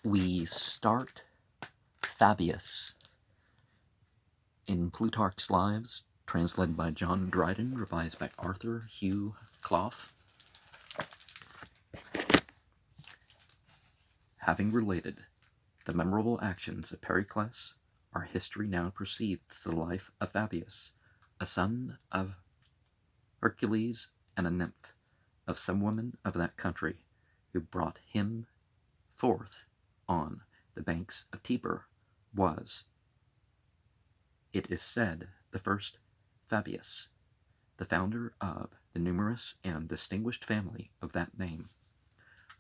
We start Fabius in Plutarch's Lives, translated by John Dryden, revised by Arthur Hugh Clough. Having related the memorable actions of Pericles, our history now proceeds to the life of Fabius, a son of Hercules and a nymph, of some woman of that country, who brought him forth on the banks of Tiber, was, it is said, the first Fabius, the founder of the numerous and distinguished family of that name.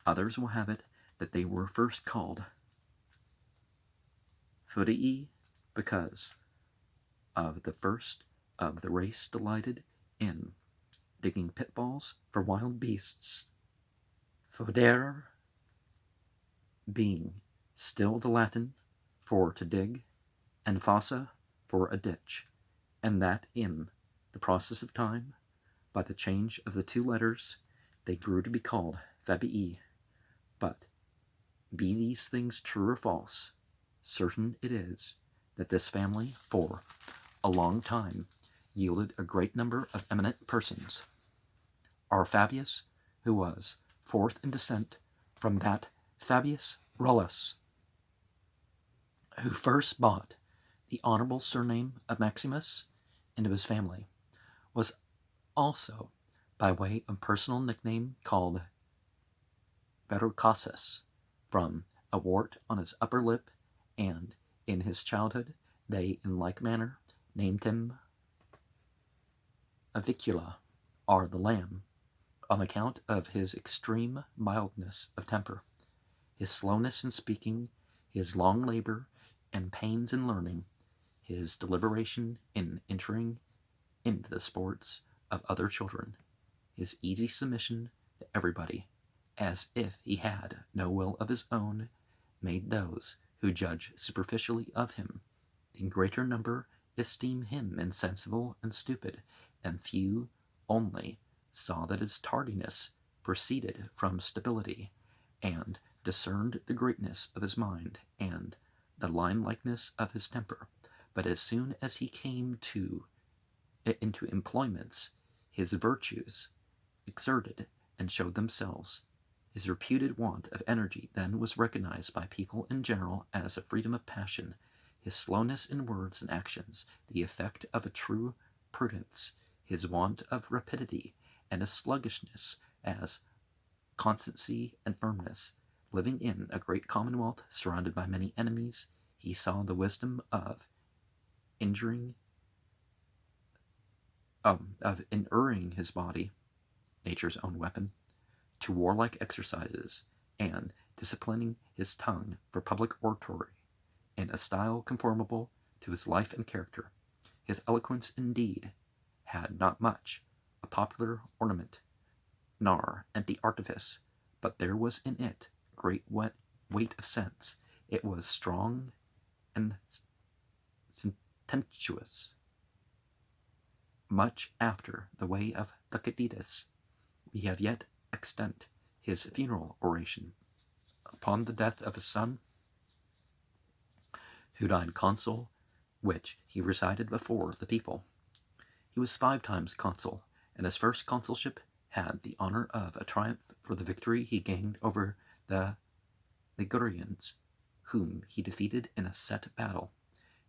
Others will have it that they were first called Fudii because of the first of the race delighted in digging pitfalls for wild beasts, Fodere being still the Latin for to dig, and fossa for a ditch, and that in the process of time, by the change of the two letters, they grew to be called Fabii. But be these things true or false, certain it is that this family for a long time yielded a great number of eminent persons. Our Fabius, who was fourth in descent from that Fabius Rullus, who first bought the honorable surname of Maximus into his family, was also, by way of personal nickname, called Verrucosus, from a wart on his upper lip, and in his childhood they in like manner named him Avicula, or the Lamb, on account of his extreme mildness of temper, his slowness in speaking, his long labor and pains in learning, his deliberation in entering into the sports of other children, his easy submission to everybody, as if he had no will of his own, made those who judge superficially of him in greater number esteem him insensible and stupid, and few only saw that his tardiness proceeded from stability, and discerned the greatness of his mind and the line-likeness of his temper. But as soon as he came into employments, his virtues exerted and showed themselves. His reputed want of energy then was recognized by people in general as a freedom of passion, his slowness in words and actions the effect of a true prudence, his want of rapidity and his sluggishness as constancy and firmness. Living in a great commonwealth, surrounded by many enemies, he saw the wisdom of inuring his body, nature's own weapon, to warlike exercises, and disciplining his tongue for public oratory, in a style conformable to his life and character. His eloquence, indeed, had not much a popular ornament, nor empty artifice, but there was in it great weight of sense. It was strong and sententious. Much after the way of Thucydides, we have yet extant his funeral oration upon the death of his son, who died consul, which he recited before the people. He was 5 times consul, and his first consulship had the honor of a triumph for the victory he gained over the Ligurians, whom he defeated in a set battle,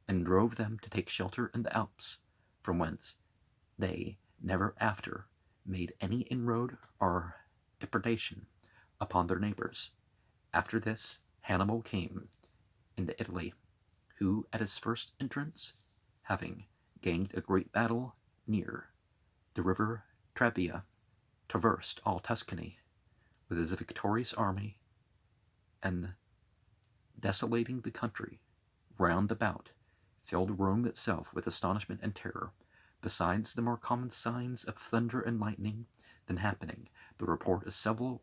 and drove them to take shelter in the Alps, from whence they never after made any inroad or depredation upon their neighbors. After this, Hannibal came into Italy, who at his first entrance, having gained a great battle near the river Trebia, traversed all Tuscany with his victorious army, and desolating the country round about, filled Rome itself with astonishment and terror. Besides the more common signs of thunder and lightning then happening, the report of several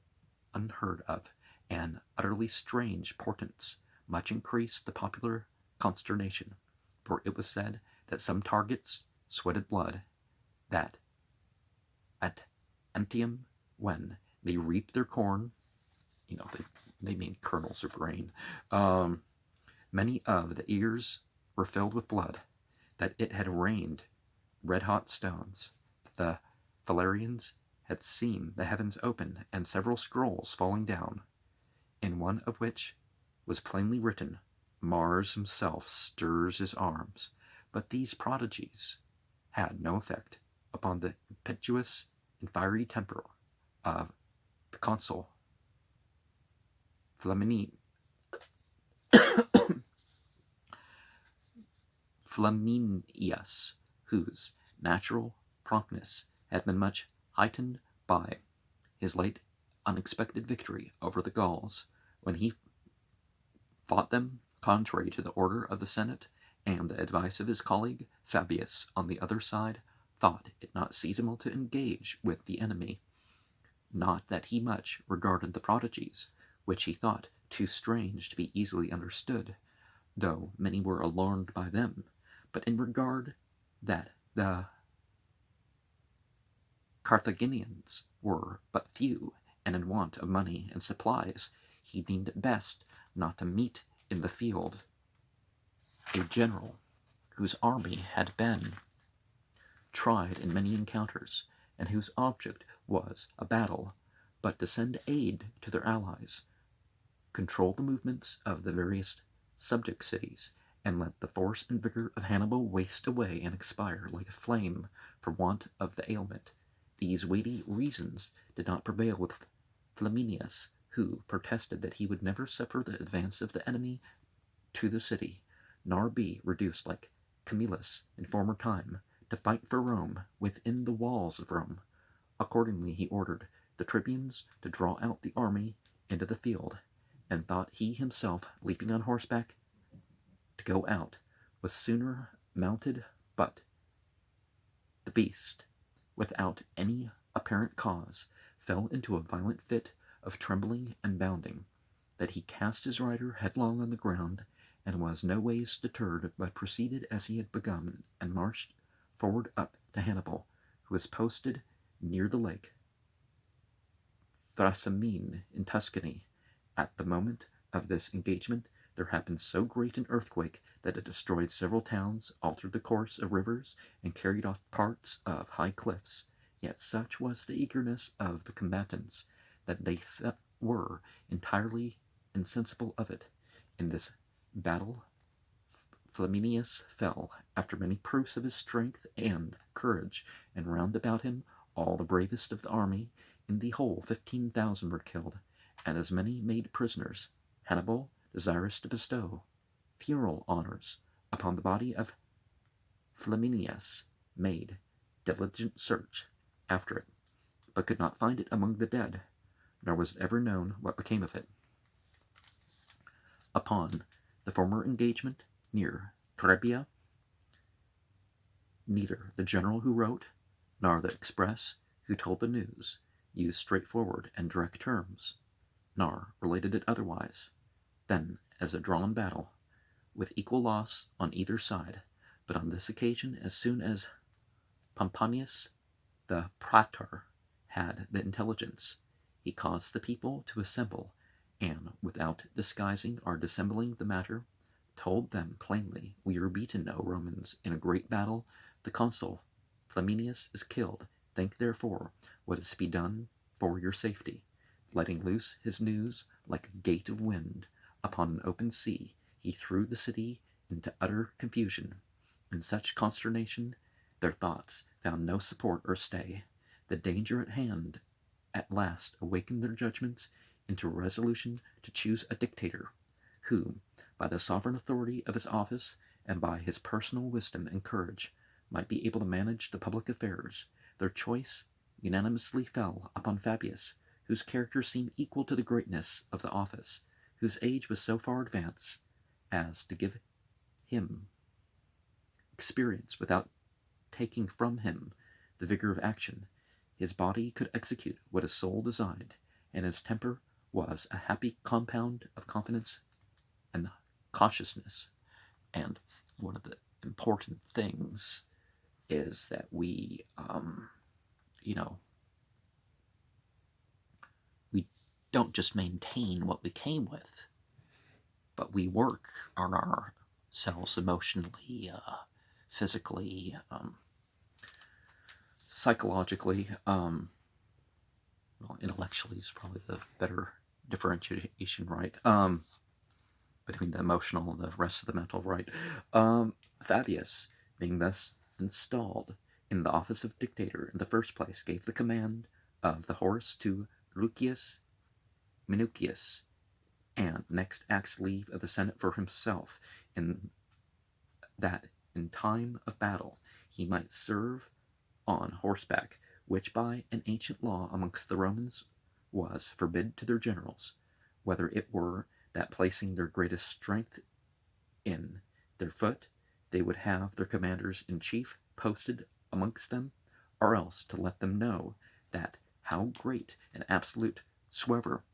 unheard of and utterly strange portents much increased the popular consternation, for it was said that some targets sweated blood, that at Antium, when they reaped their corn, they They mean kernels of grain. Many of the ears were filled with blood, that it had rained red-hot stones. The Valerians had seen the heavens open and several scrolls falling down, in one of which was plainly written, Mars himself stirs his arms. But these prodigies had no effect upon the impetuous and fiery temper of the consul Flaminius, whose natural promptness had been much heightened by his late unexpected victory over the Gauls, when he fought them contrary to the order of the Senate and the advice of his colleague Fabius on the other side, thought it not seasonable to engage with the enemy. Not that he much regarded the prodigies, which he thought too strange to be easily understood, though many were alarmed by them, but in regard that the Carthaginians were but few and in want of money and supplies, he deemed it best not to meet in the field a general whose army had been tried in many encounters, and whose object was a battle, but to send aid to their allies, control the movements of the various subject cities, and let the force and vigor of Hannibal waste away and expire like a flame for want of the ailment. These weighty reasons did not prevail with Flaminius, who protested that he would never suffer the advance of the enemy to the city, nor be reduced like Camillus in former time to fight for Rome within the walls of Rome. Accordingly he ordered the tribunes to draw out the army into the field, and thought he himself, leaping on horseback to go out, was sooner mounted, but the beast, without any apparent cause, fell into a violent fit of trembling and bounding, that he cast his rider headlong on the ground, and was no ways deterred, but proceeded as he had begun, and marched forward up to Hannibal, who was posted near the lake Thrasymene in Tuscany. At the moment of this engagement there happened so great an earthquake that it destroyed several towns, altered the course of rivers, and carried off parts of high cliffs. Yet such was the eagerness of the combatants that they were entirely insensible of it. In this battle Flaminius fell, after many proofs of his strength and courage, and round about him all the bravest of the army. In the whole 15,000 were killed, and as many made prisoners. Hannibal, desirous to bestow funeral honors upon the body of Flaminius, made diligent search after it, but could not find it among the dead, nor was it ever known what became of it. Upon the former engagement near Trebia, neither the general who wrote, nor the express who told the news, used straightforward and direct terms, nor related it otherwise than as a drawn battle, with equal loss on either side. But on this occasion, as soon as Pomponius the praetor had the intelligence, he caused the people to assemble, and, without disguising or dissembling the matter, told them plainly, We are beaten, O Romans, in a great battle. The consul Flaminius is killed. Think, therefore, what is to be done for your safety. Letting loose his news like a gate of wind upon an open sea, he threw the city into utter confusion. In such consternation, their thoughts found no support or stay. The danger at hand at last awakened their judgments into a resolution to choose a dictator, who, by the sovereign authority of his office and by his personal wisdom and courage, might be able to manage the public affairs. Their choice unanimously fell upon Fabius, whose character seemed equal to the greatness of the office, whose age was so far advanced as to give him experience without taking from him the vigor of action. His body could execute what his soul designed, and his temper was a happy compound of confidence and cautiousness. And one of the important things is that we don't just maintain what we came with, but we work on ourselves emotionally, physically, psychologically, well, intellectually is probably the better differentiation, right? Between the emotional and the rest of the mental, right? Fabius, being thus installed in the office of dictator in the first place, gave the command of the horse to Lucius Minucius, and next asked leave of the Senate for himself, in that in time of battle he might serve on horseback, which by an ancient law amongst the Romans was forbid to their generals, whether it were that placing their greatest strength in their foot, they would have their commanders in chief posted amongst them, or else to let them know that how great and absolute soever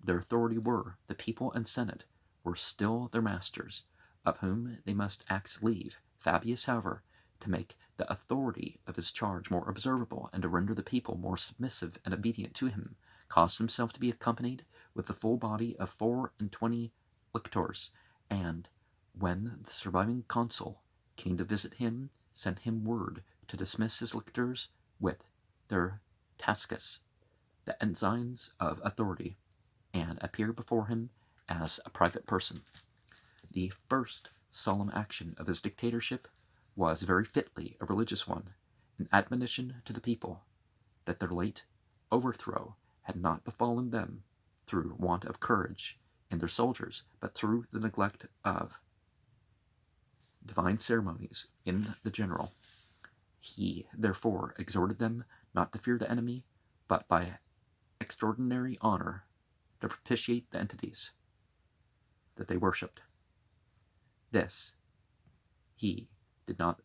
their authority were, the people and senate were still their masters, of whom they must ask leave. Fabius, however, to make the authority of his charge more observable, and to render the people more submissive and obedient to him, caused himself to be accompanied with the full body of 24 lictors, and when the surviving consul came to visit him, sent him word to dismiss his lictors with their tasks, the ensigns of authority, and appear before him as a private person. The first solemn action of his dictatorship was very fitly a religious one, an admonition to the people that their late overthrow had not befallen them through want of courage in their soldiers, but through the neglect of divine ceremonies in the general. He therefore exhorted them not to fear the enemy, but by extraordinary honor to propitiate the entities that they worshipped. This he did not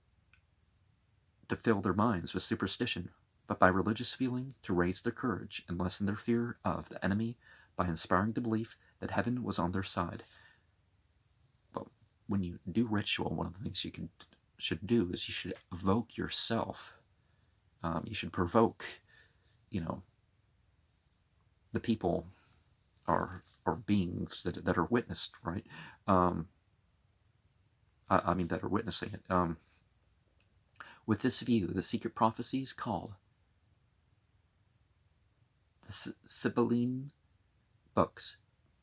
to fill their minds with superstition, but by religious feeling to raise their courage and lessen their fear of the enemy by inspiring the belief that heaven was on their side. But when you do ritual, one of the things you should do is you should evoke yourself. You should provoke, the people or beings that are witnessed, right? That are witnessing it. With this view, the secret prophecies called the Sibylline books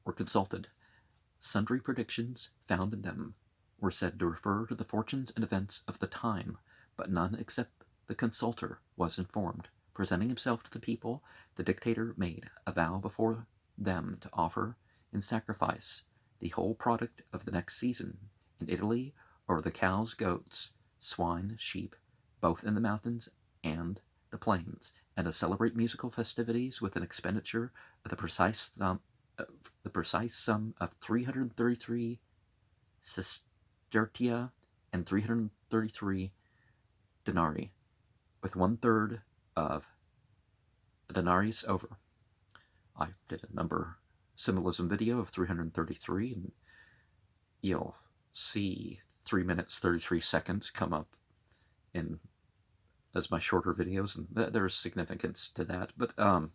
were consulted. Sundry predictions found in them were said to refer to the fortunes and events of the time, but none except the consulter was informed. Presenting himself to the people, the dictator made a vow before them to offer in sacrifice the whole product of the next season in Italy, or the cows, goats, swine, sheep, both in the mountains and the plains, and to celebrate musical festivities with an expenditure of the precise sum of 333 sestertia and 333 denarii, with 1/3 of a denarius over. I did a number symbolism video of 333, and you'll see 3 minutes 33 seconds come up in as my shorter videos, and there's significance to that. But I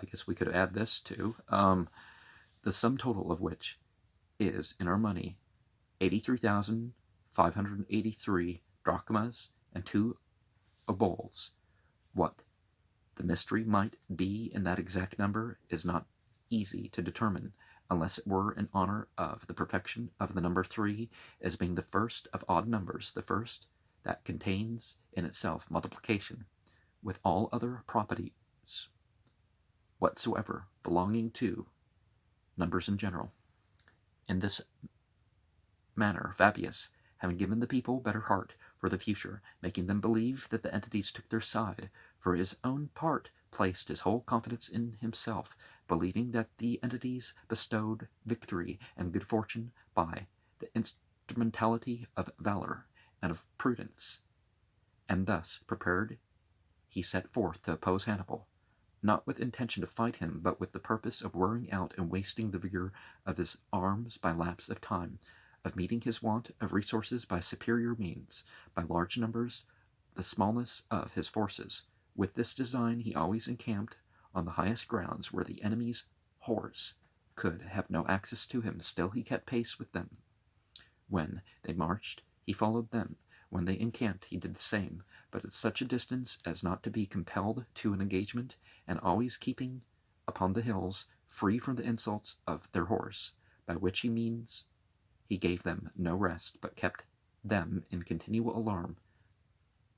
guess we could add this too. The sum total of which is, in our money, 83,583 drachmas and 2 obols. What the mystery might be in that exact number is not easy to determine, unless it were in honor of the perfection of the number 3 as being the first of odd numbers, the first that contains in itself multiplication, with all other properties whatsoever belonging to numbers in general. In this manner, Fabius, having given the people better heart for the future, making them believe that the entities took their side, for his own part placed his whole confidence in himself, believing that the entities bestowed victory and good fortune by the instrumentality of valor and of prudence. And thus prepared, he set forth to oppose Hannibal, not with intention to fight him, but with the purpose of wearing out and wasting the vigor of his arms by lapse of time, of meeting his want of resources by superior means, by large numbers, the smallness of his forces. With this design he always encamped on the highest grounds where the enemy's horse could have no access to him, still he kept pace with them. When they marched, he followed them. When they encamped, he did the same, but at such a distance as not to be compelled to an engagement, and always keeping upon the hills, free from the insults of their horse, by which he means he gave them no rest, but kept them in continual alarm.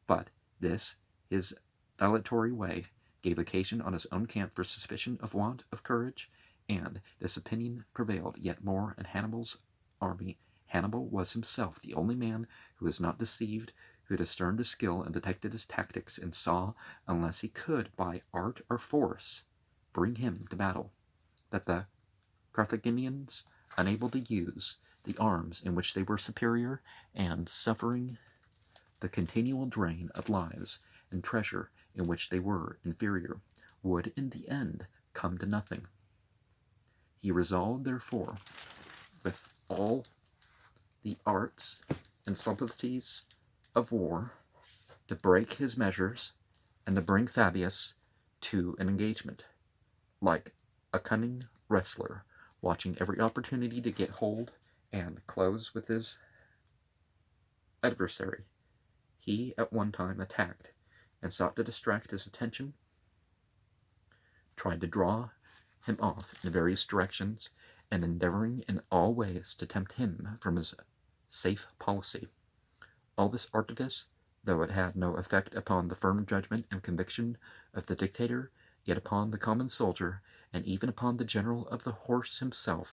But this, his dilatory way, gave occasion on his own camp for suspicion of want of courage, and this opinion prevailed yet more in Hannibal's army. Hannibal was himself the only man who was not deceived, who discerned his skill and detected his tactics, and saw, unless he could by art or force bring him to battle, that the Carthaginians, unable to use the arms in which they were superior, and suffering the continual drain of lives and treasure in which they were inferior, would in the end come to nothing. He resolved, therefore, with all the arts and subtleties of war, to break his measures, and to bring Fabius to an engagement, like a cunning wrestler, watching every opportunity to get hold and close with his adversary. He at one time attacked and sought to distract his attention, tried to draw him off in various directions, and endeavoring in all ways to tempt him from his safe policy. All this artifice, though it had no effect upon the firm judgment and conviction of the dictator, yet upon the common soldier, and even upon the general of the horse himself,